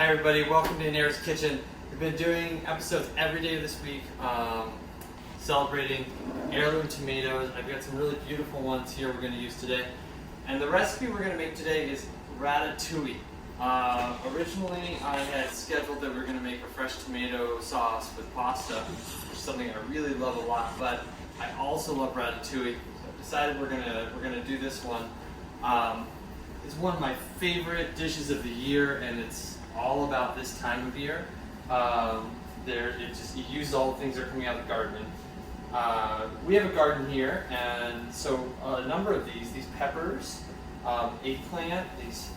Hi everybody, welcome to Nair's Kitchen. We've been doing episodes every day this week, celebrating heirloom tomatoes. I've got some really beautiful ones here we're going to use today. And the recipe we're going to make today is ratatouille. Originally I had scheduled that we were going to make a fresh tomato sauce with pasta, which is something I really love a lot, but I also love ratatouille. So I've decided we're gonna do this one. It's one of my favorite dishes of the year, and it's all about this time of year. You use all the things that are coming out of the garden. We have a garden here, and so a number of these peppers, eggplant, these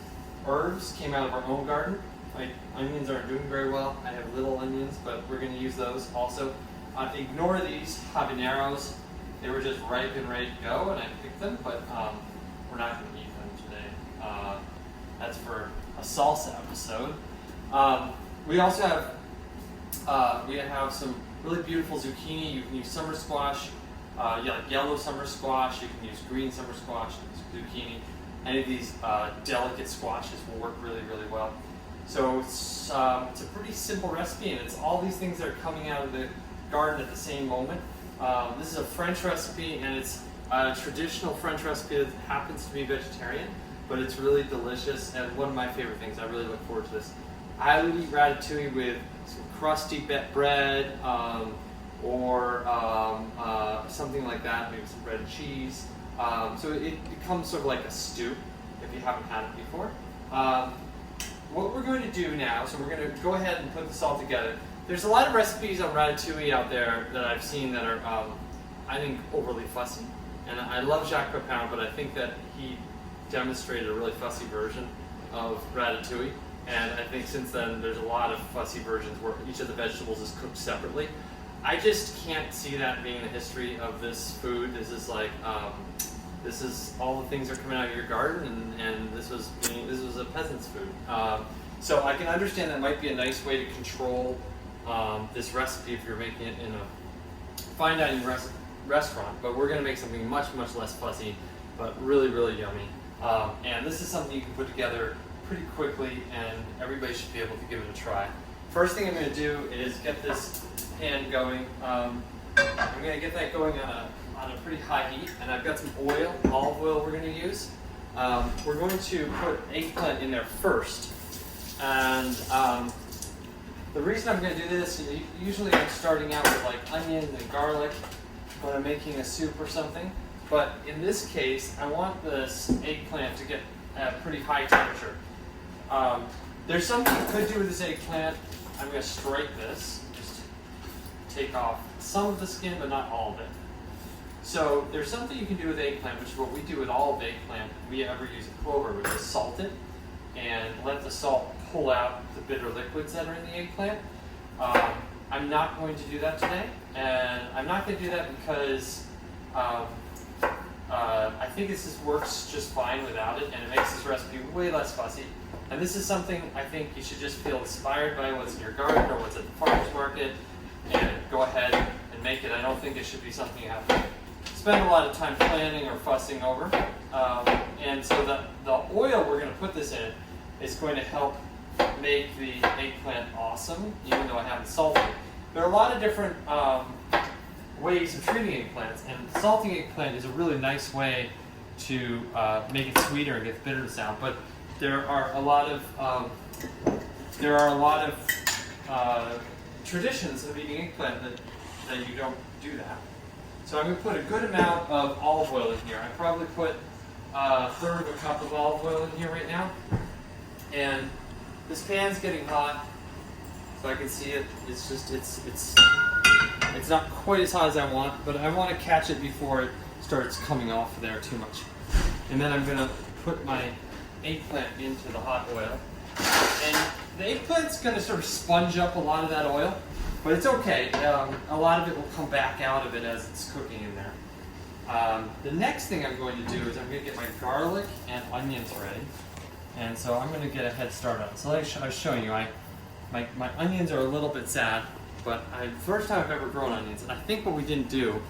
herbs came out of our own garden. My onions aren't doing very well. I have little onions, but we're going to use those also. Ignore these habaneros. They were just ripe and ready to go, and I picked them, but we're not going to eat them today. That's for a salsa episode. We also have some really beautiful zucchini. You can use summer squash, like yellow summer squash. You can use green summer squash, zucchini. Any of these delicate squashes will work really, really well. So it's a pretty simple recipe, and it's all these things that are coming out of the garden at the same moment. This is a French recipe, and it's a traditional French recipe that happens to be vegetarian, but it's really delicious and one of my favorite things. I really look forward to this. I would eat ratatouille with some crusty bread or something like that, maybe some bread and cheese. So it becomes sort of like a stew if you haven't had it before. What we're going to do now, so we're going to go ahead and put this all together. There's a lot of recipes on ratatouille out there that I've seen that are, I think, overly fussy. And I love Jacques Pepin, but I think that he demonstrated a really fussy version of ratatouille. And I think since then there's a lot of fussy versions where each of the vegetables is cooked separately. I just can't see that being the history of this food. This is like, this is all the things that are coming out of your garden, and this was a peasant's food. So I can understand that might be a nice way to control this recipe if you're making it in a fine dining restaurant. But we're going to make something much, much less fussy, but really, really yummy. And this is something you can put together pretty quickly, and everybody should be able to give it a try. First thing I'm going to do is get this pan going. I'm going to get that going on a pretty high heat, and I've got some oil, olive oil we're going to use. We're going to put eggplant in there first, and the reason I'm going to do this, usually I'm starting out with like onions and garlic when I'm making a soup or something, but in this case I want this eggplant to get at a pretty high temperature. There's something you could do with this eggplant. I'm going to strike this, just take off some of the skin but not all of it. So there's something you can do with eggplant, which is what we do with all of eggplant if we ever use a clover, which is salt it and let the salt pull out the bitter liquids that are in the eggplant. I'm not going to do that today, and I'm not going to do that because I think this works just fine without it, and it makes this recipe way less fussy. And this is something I think you should just feel inspired by what's in your garden or what's at the farmer's market, and go ahead and make it. I don't think it should be something you have to spend a lot of time planning or fussing over. And so the oil we're going to put this in is going to help make the eggplant awesome, even though I haven't salted it. There are a lot of different ways of treating eggplants, and salting eggplant is a really nice way to make it sweeter and get the bitterness out. But there are a lot of traditions of eating eggplant that you don't do that. So I'm going to put a good amount of olive oil in here. I probably put a third of a cup of olive oil in here right now. And this pan's getting hot, so I can see it. It's just it's not quite as hot as I want, but I want to catch it before it starts coming off there too much. And then I'm going to put my eggplant into the hot oil. And the eggplant's going to sort of sponge up a lot of that oil, but it's okay. A lot of it will come back out of it as it's cooking in there. The next thing I'm going to do is I'm going to get my garlic and onions ready. And so I'm going to get a head start on it. So like I was showing you, my onions are a little bit sad, but first time I've ever grown onions. And I think what we didn't do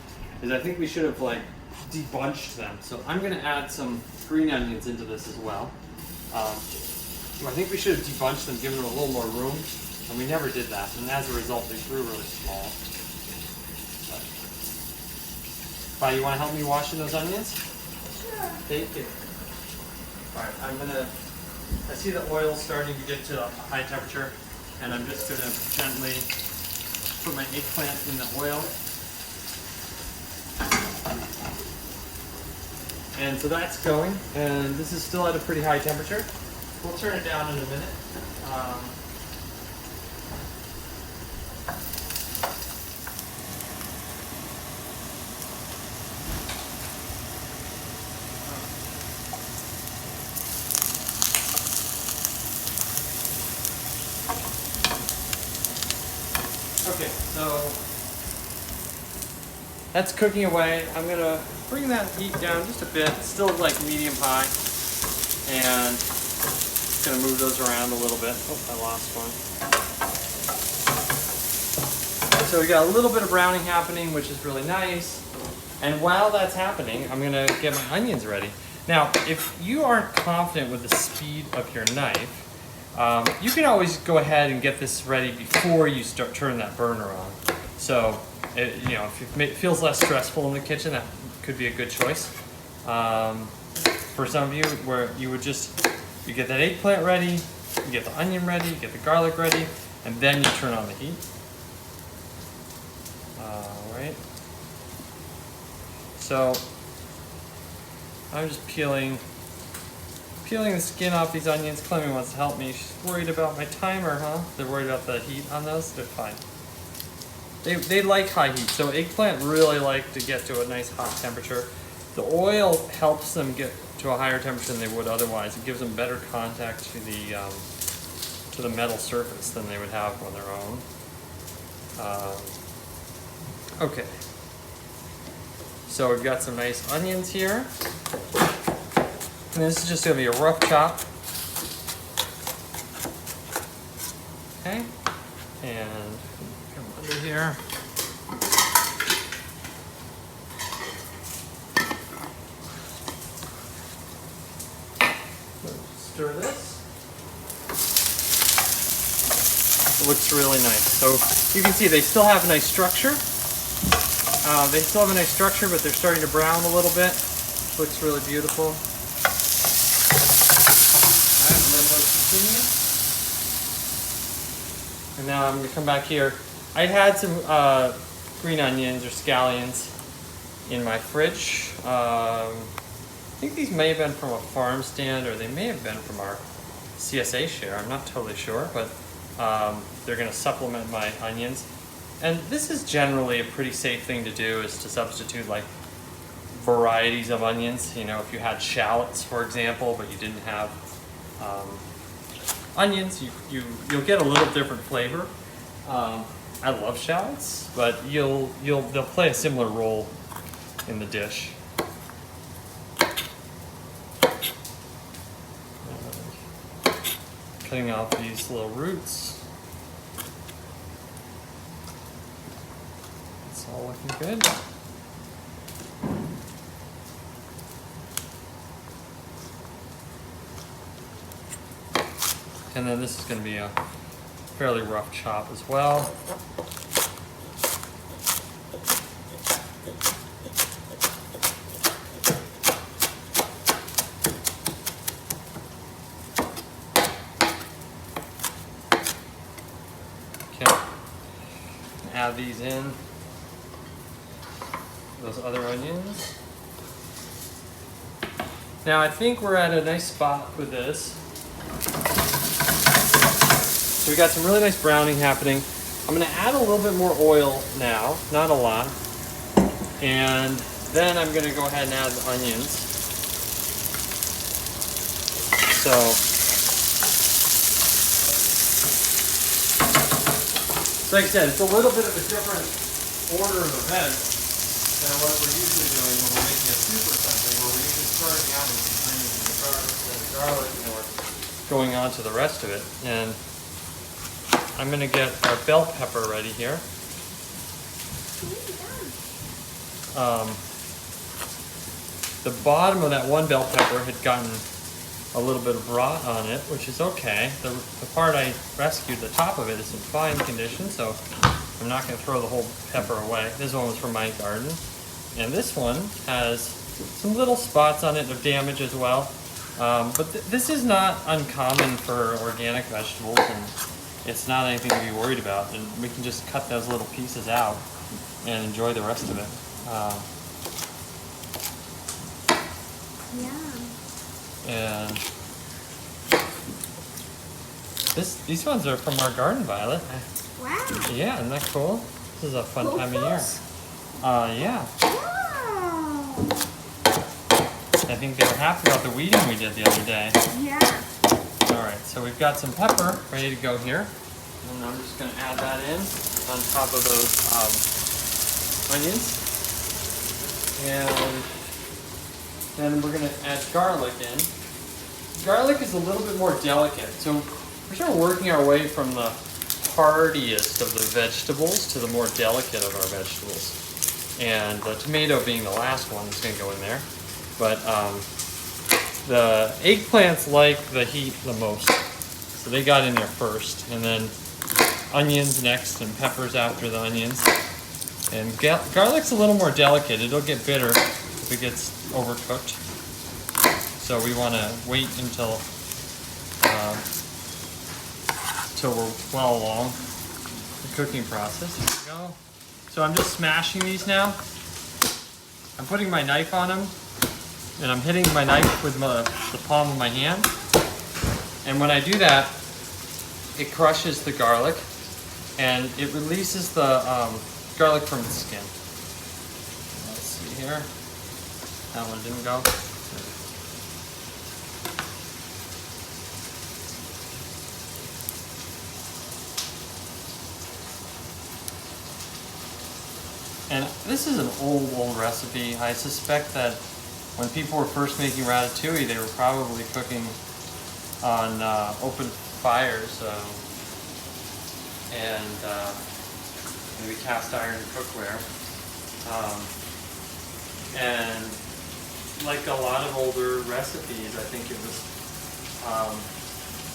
is I think we should have like debunched them. So I'm going to add some green onions into this as well. I think we should have debunched them, given them a little more room, and we never did that. And as a result, they grew really small. But, you want to help me washing those onions? Sure. Thank you. All right, I see the oil starting to get to a high temperature, and I'm just going to gently put my eggplant in the oil. And so that's going, and this is still at a pretty high temperature. We'll turn it down in a minute. Okay, so that's cooking away. I'm gonna bring that heat down just a bit. It's still like medium high, and just gonna move those around a little bit. Oh, I lost one. So we got a little bit of browning happening, which is really nice. And while that's happening, I'm gonna get my onions ready. Now, if you aren't confident with the speed of your knife, you can always go ahead and get this ready before you start turning that burner on. So, if it feels less stressful in the kitchen, that could be a good choice. For some of you, where you get that eggplant ready, you get the onion ready, you get the garlic ready, and then you turn on the heat. Alright. So, I'm just peeling the skin off these onions. Clemmy wants to help me. She's worried about my timer, huh? They're worried about the heat on those? They're fine. They like high heat, so eggplant really like to get to a nice hot temperature. The oil helps them get to a higher temperature than they would otherwise. It gives them better contact to the metal surface than they would have on their own. Okay. So we've got some nice onions here. And this is just going to be a rough chop. Okay. And come under here. Stir this. It looks really nice. So you can see they still have a nice structure. But they're starting to brown a little bit. Looks really beautiful. And now I'm going to come back here. I had some green onions or scallions in my fridge. I think these may have been from a farm stand, or they may have been from our CSA share. I'm not totally sure, but they're going to supplement my onions. And this is generally a pretty safe thing to do, is to substitute like varieties of onions. You know, if you had shallots, for example, but you didn't have onions, you'll get a little different flavor. I love shallots, but they'll play a similar role in the dish. Cutting off these little roots. It's all looking good. And then this is going to be a fairly rough chop as well. Okay. Add these in. Those other onions. Now I think we're at a nice spot with this. So we got some really nice browning happening. I'm going to add a little bit more oil now, not a lot. And then I'm going to go ahead and add the onions. So like I said, it's a little bit of a different order of events than what we're usually doing when we're making a soup or something, where we're usually starting out with the onions and the garlic, and we're going on to the rest of it. And I'm going to get our bell pepper ready here. The bottom of that one bell pepper had gotten a little bit of rot on it, which is okay. The part I rescued, the top of it, is in fine condition, so I'm not going to throw the whole pepper away. This one was from my garden. And this one has some little spots on it of damage as well. But this is not uncommon for organic vegetables, and it's not anything to be worried about. And we can just cut those little pieces out and enjoy the rest of it. Yeah. And these ones are from our garden, Violet. Wow. Yeah, isn't that cool? This is a fun time of year. Yeah. Wow. I think they were happy about the weeding we did the other day. Yeah. Alright, so we've got some pepper ready to go here. And I'm just going to add that in on top of those onions. And then we're going to add garlic in. Garlic is a little bit more delicate, so we're sort of working our way from the hardiest of the vegetables to the more delicate of our vegetables. And the tomato being the last one is going to go in there. But the eggplants like the heat the most, so they got in there first. And then onions next and peppers after the onions. And garlic's a little more delicate. It'll get bitter if it gets overcooked. So we want to wait until we're well along the cooking process. Here we go. So I'm just smashing these now. I'm putting my knife on them, and I'm hitting my knife with the palm of my hand. And when I do that, it crushes the garlic, and it releases the garlic from its skin. Let's see here. That one didn't go. And this is an old recipe. I suspect that when people were first making ratatouille, they were probably cooking on open fires and maybe cast iron cookware. And like a lot of older recipes, I think it was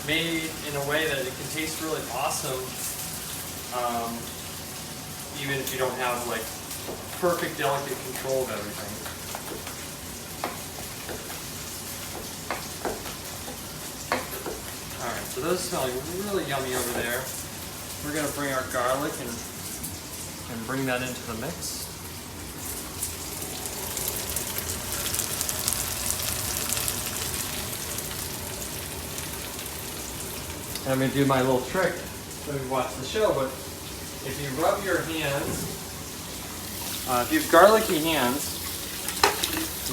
made in a way that it can taste really awesome, even if you don't have like perfect, delicate control of everything. Alright, so those smell really yummy over there. We're going to bring our garlic and bring that into the mix. And I'm going to do my little trick so we watch the show, but if you rub your hands, if you have garlicky hands,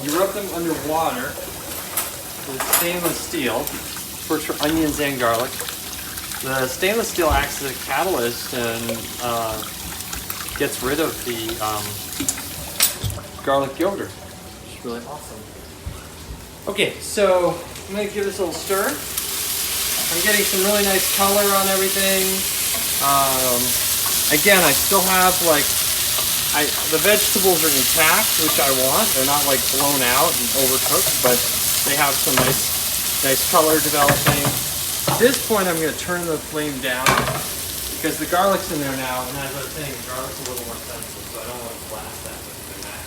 you rub them under water with stainless steel, first for onions and garlic. The stainless steel acts as a catalyst and gets rid of the garlic yogurt, which is really awesome. Okay, so I'm going to give this a little stir. I'm getting some really nice color on everything. Again, I still have like, the vegetables are intact, which I want. They're not like blown out and overcooked, but they have some nice color developing. At this point, I'm going to turn the flame down because the garlic's in there now, and as I was saying, the garlic's a little more sensitive, so I don't want to blast that with the max.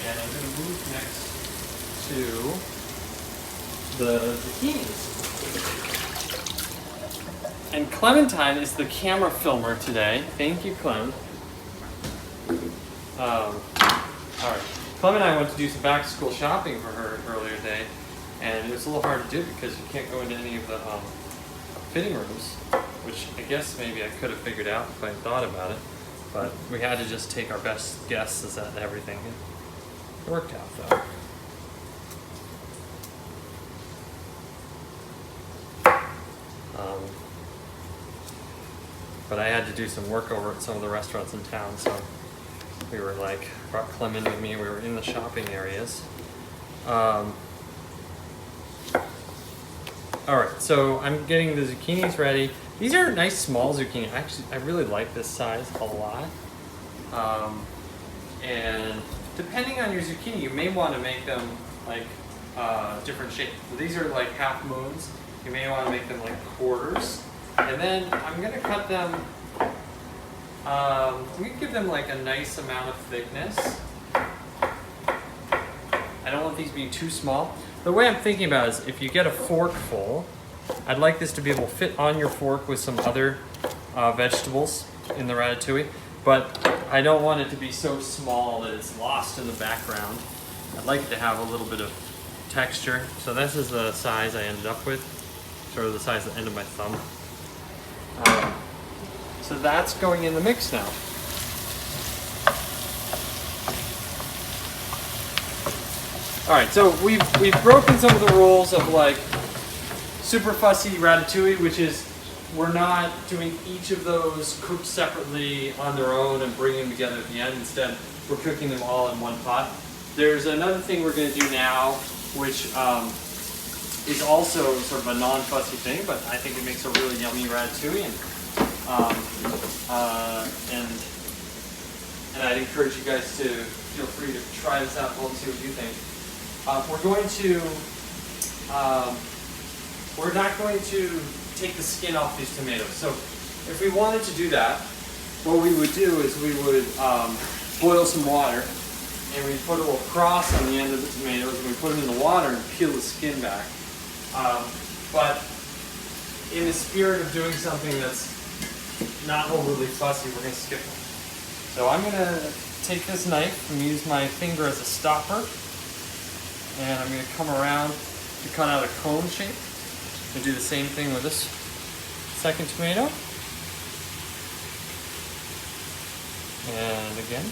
And I'm going to move next to the zucchinis. And Clementine is the camera filmer today. Thank you, Clem. All right. Clem and I went to do some back-to-school shopping for her earlier today, and it was a little hard to do because you can't go into any of the fitting rooms, which I guess maybe I could have figured out if I had thought about it. But we had to just take our best guesses at everything. It worked out, though. But I had to do some work over at some of the restaurants in town, so we were like, brought Clem in with me, we were in the shopping areas. Alright, so I'm getting the zucchinis ready. These are nice small zucchini. Actually, I really like this size a lot. And depending on your zucchini, you may want to make them like different shapes. So these are like half moons. You may want to make them like quarters. And then I'm going to cut them, I'm going to give them like a nice amount of thickness. I don't want these being too small. The way I'm thinking about it is if you get a fork full, I'd like this to be able to fit on your fork with some other vegetables in the ratatouille, but I don't want it to be so small that it's lost in the background. I'd like it to have a little bit of texture. So this is the size I ended up with, sort of the size of the end of my thumb. So that's going in the mix now. All right, so we've broken some of the rules of like super fussy ratatouille, which is we're not doing each of those cooked separately on their own and bringing them together at the end. Instead, we're cooking them all in one pot. There's another thing we're going to do now, which is also sort of a non-fussy thing, but I think it makes a really yummy ratatouille. And I'd encourage you guys to feel free to try this out and see what you think. We're not going to take the skin off these tomatoes. So if we wanted to do that, what we would do is we would boil some water and we put a little cross on the end of the tomatoes and we put them in the water and peel the skin back. But in the spirit of doing something that's not overly fussy, we're going to skip them. So I'm going to take this knife and use my finger as a stopper, and I'm going to come around to cut out a cone shape and do the same thing with this second tomato. And again.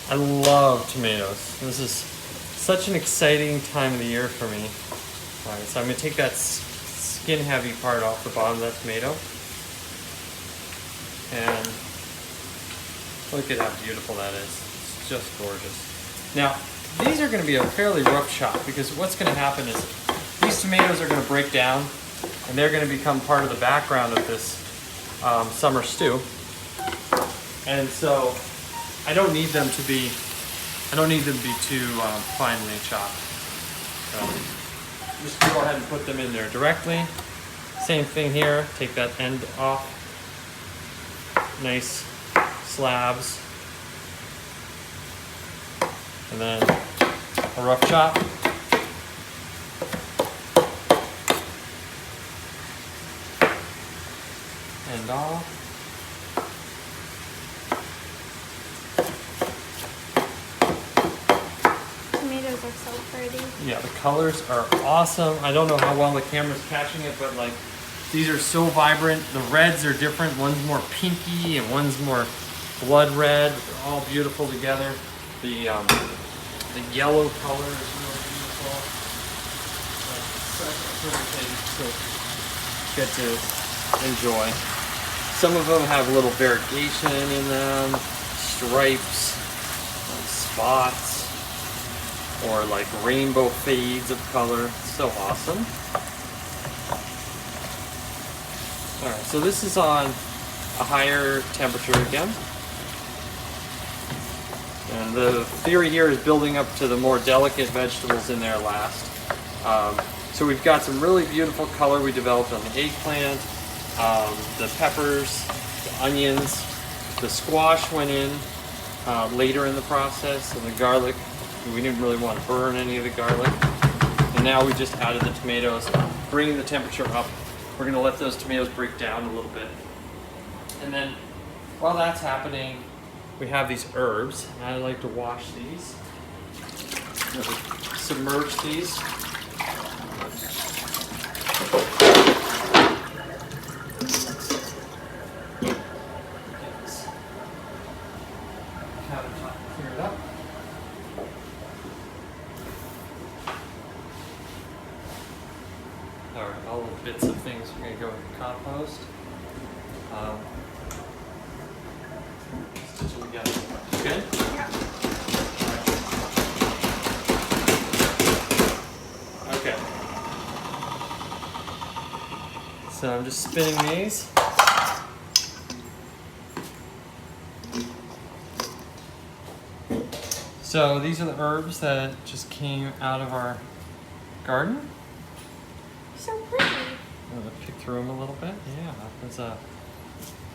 I love tomatoes. This is such an exciting time of the year for me. All right, so I'm going to take that skin heavy part off the bottom of that tomato. And look at how beautiful that is. It's just gorgeous. Now, these are going to be a fairly rough chop because what's going to happen is these tomatoes are going to break down and they're going to become part of the background of this summer stew. And so I don't need them to be too finely chopped. So I'm just going to go ahead and put them in there directly. Same thing here. Take that end off. Nice slabs. And then a rough chop. And off. Tomatoes are so pretty. Yeah, the colors are awesome. I don't know how well the camera's catching it, but like these are so vibrant. The reds are different. One's more pinky and one's more blood red. They're all beautiful together. The yellow color is really beautiful. Such a pretty thing to get to enjoy. Some of them have a little variegation in them, stripes, spots, or like rainbow fades of color. It's so awesome. All right, so this is on a higher temperature again. And the theory here is building up to the more delicate vegetables in there last. So we've got some really beautiful color we developed on the eggplant, the peppers, the onions, the squash went in later in the process, and the garlic. We didn't really want to burn any of the garlic. And now we just added the tomatoes, bringing the temperature up. We're going to let those tomatoes break down a little bit. And then while that's happening, we have these herbs, and I like to wash these. Submerge these. Countertop cleared up. All right, all the bits of things are going to go in the compost. Good? Yeah. Okay. So I'm just spinning these. So these are the herbs that just came out of our garden. So pretty. I'm gonna pick through them a little bit. Yeah, there's a.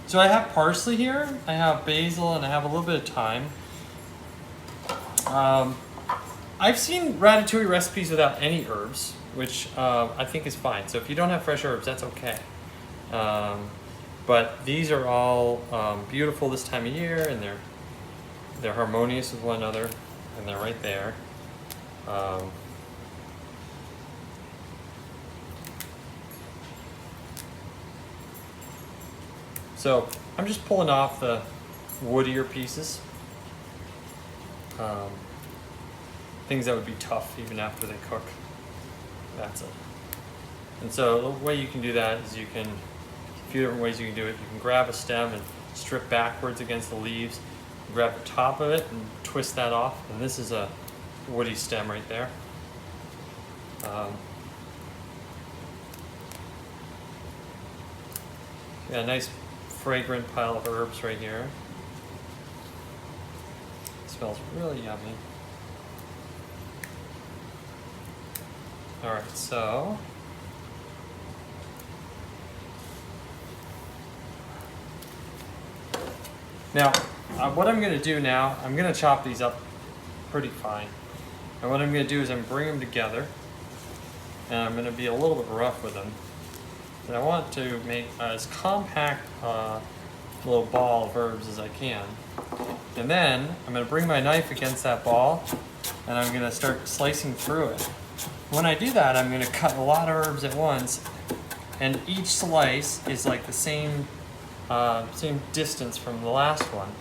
So I have parsley here. I have basil, and I have a little bit of thyme. I've seen ratatouille recipes without any herbs, which I think is fine. So if you don't have fresh herbs, that's okay. But these are all beautiful this time of year, and they're harmonious with one another, and they're right there. So I'm just pulling off the woodier pieces. Things that would be tough even after they cook. That's it. And so the way you can do that is a few different ways you can do it. You can grab a stem and strip backwards against the leaves. Grab the top of it and twist that off. And this is a woody stem right there. Yeah, a nice fragrant pile of herbs right here. It smells really yummy. All right, so now what I'm going to do now, I'm going to chop these up pretty fine. And what I'm going to do is I'm bring them together, and I'm going to be a little bit rough with them. And I want to make as compact little ball of herbs as I can. And then I'm going to bring my knife against that ball, and I'm going to start slicing through it. When I do that, I'm going to cut a lot of herbs at once, and each slice is like the same distance from the last one.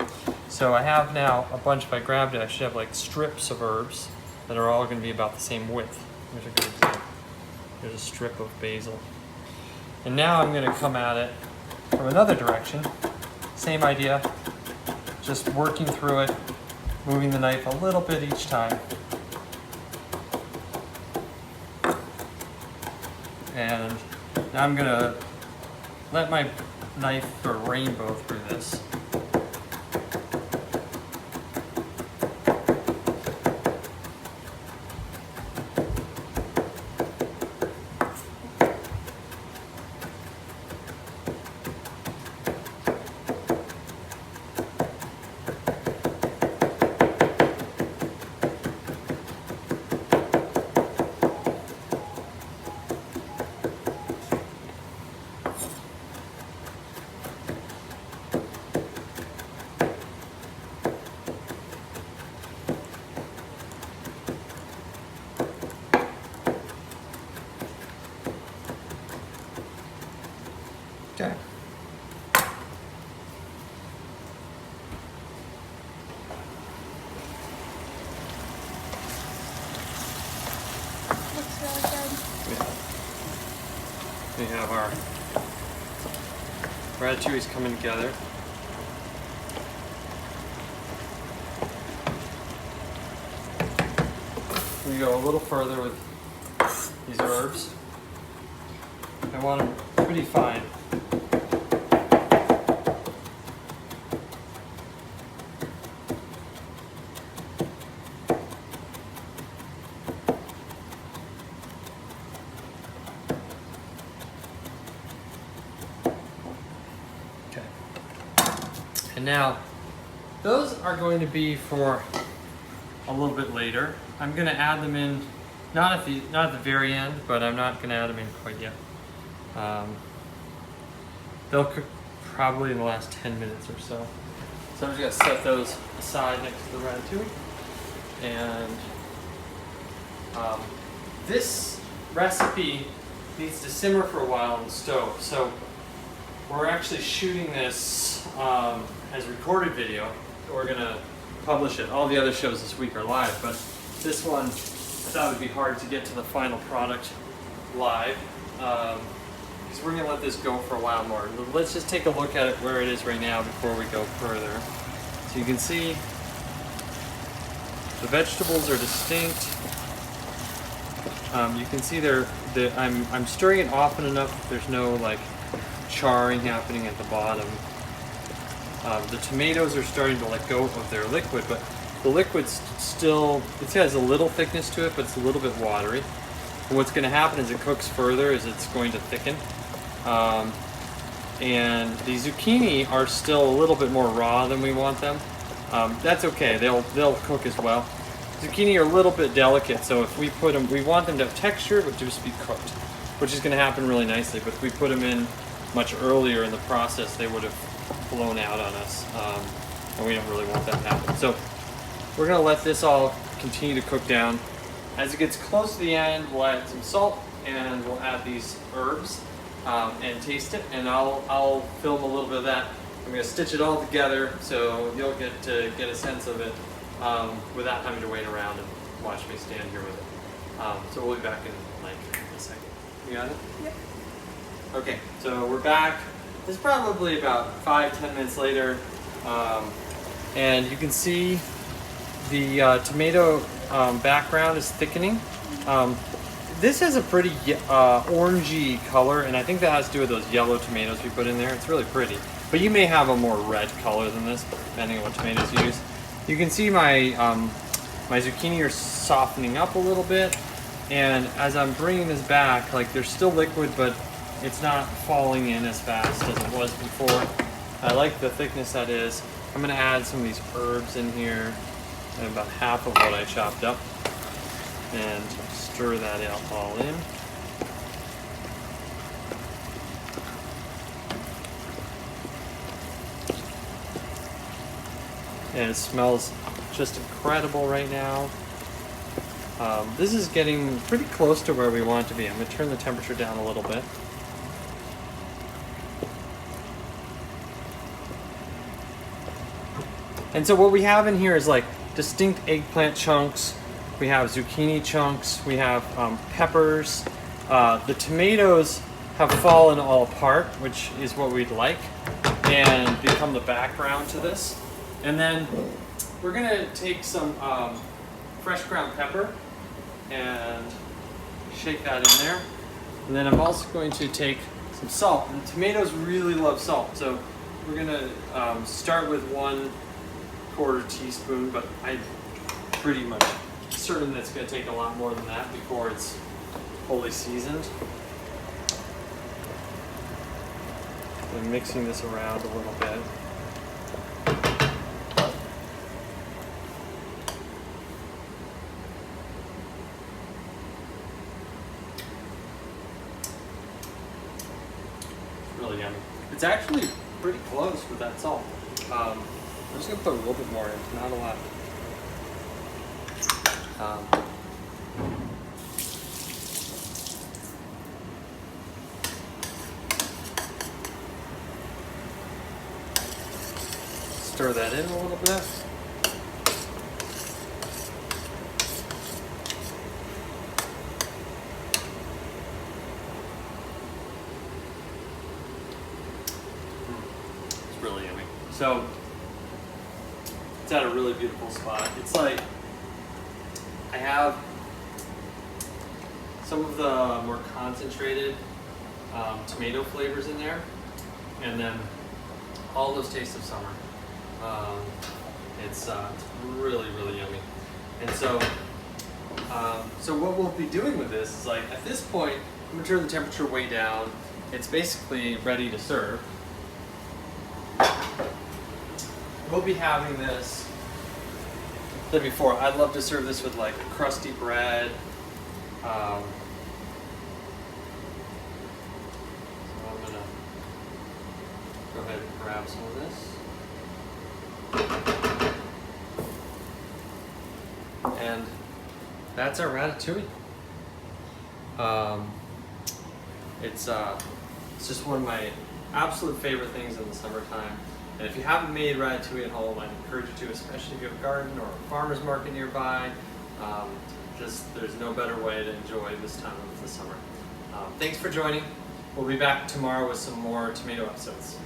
So I have now a bunch. If I grabbed it, I should have like strips of herbs that are all going to be about the same width. Here's a good example. There's a strip of basil. And now I'm going to come at it from another direction. Same idea, just working through it, moving the knife a little bit each time. And now I'm going to let my knife sort of rainbow through this. Okay. Looks really good. We have our ratatouilles coming together. We go a little further with these herbs. I want them pretty fine. Okay. And now, those are going to be for a little bit later. I'm going to add them in, not at the very end, but I'm not going to add them in quite yet. They'll cook probably in the last 10 minutes or so. So I'm just going to set those aside next to the ratatouille. And this recipe needs to simmer for a while on the stove. So we're actually shooting this as recorded video. We're going to publish it. All the other shows this week are live, but this one I thought it would be hard to get to the final product live. Because we're going to let this go for a while more. Let's just take a look at it where it is right now before we go further. So you can see the vegetables are distinct. You can see I'm stirring it often enough that there's no like charring happening at the bottom. The tomatoes are starting to let go of their liquid, but the liquid's still, it has a little thickness to it, but it's a little bit watery. And what's going to happen as it cooks further is it's going to thicken. And the zucchini are still a little bit more raw than we want them. That's okay, they'll cook as well. Zucchini are a little bit delicate, so if we put them, we want them to have texture, but just be cooked, which is going to happen really nicely. But if we put them in much earlier in the process, they would have blown out on us, and we don't really want that to happen. So we're going to let this all continue to cook down. As it gets close to the end, we'll add some salt, and we'll add these herbs and taste it, and I'll film a little bit of that. I'm going to stitch it all together so you'll get to get a sense of it without having to wait around and watch me stand here with it. So we'll be back in like a second. You got it? Yep. Okay, so we're back. This is probably about 5-10 minutes later, and you can see the tomato background is thickening. This has a pretty orangey color, and I think that has to do with those yellow tomatoes we put in there. It's really pretty. But you may have a more red color than this, depending on what tomatoes you use. You can see my my zucchini are softening up a little bit, and as I'm bringing this back, like they're still liquid, but it's not falling in as fast as it was before. I like the thickness that is. I'm gonna add some of these herbs in here, and about half of what I chopped up, and stir that all in. And it smells just incredible right now. This is getting pretty close to where we want it to be. I'm going to turn the temperature down a little bit. And so what we have in here is like distinct eggplant chunks. We have zucchini chunks. We have peppers. The tomatoes have fallen all apart, which is what we'd like, and become the background to this. And then we're gonna take some fresh ground pepper and shake that in there. And then I'm also going to take some salt. And tomatoes really love salt, so we're gonna start with 1/4 teaspoon, but I'm pretty much certain that it's gonna take a lot more than that before it's fully seasoned. I'm mixing this around a little bit. Really yummy. It's actually pretty close with that salt. I'm just gonna put a little bit more in, not a lot. Stir that in a little bit. Really yummy. So it's at a really beautiful spot. It's like I have some of the more concentrated tomato flavors in there, and then all those tastes of summer. It's really, really yummy. And so so what we'll be doing with this is, like, at this point, I'm gonna turn the temperature way down. It's basically ready to serve. We'll be having this, like before, I'd love to serve this with like crusty bread. So I'm gonna go ahead and grab some of this. And that's our ratatouille. It's just one of my absolute favorite things in the summertime. And if you haven't made ratatouille at home, I'd encourage you to, especially if you have a garden or a farmer's market nearby. There's no better way to enjoy this time of the summer. Thanks for joining. We'll be back tomorrow with some more tomato episodes.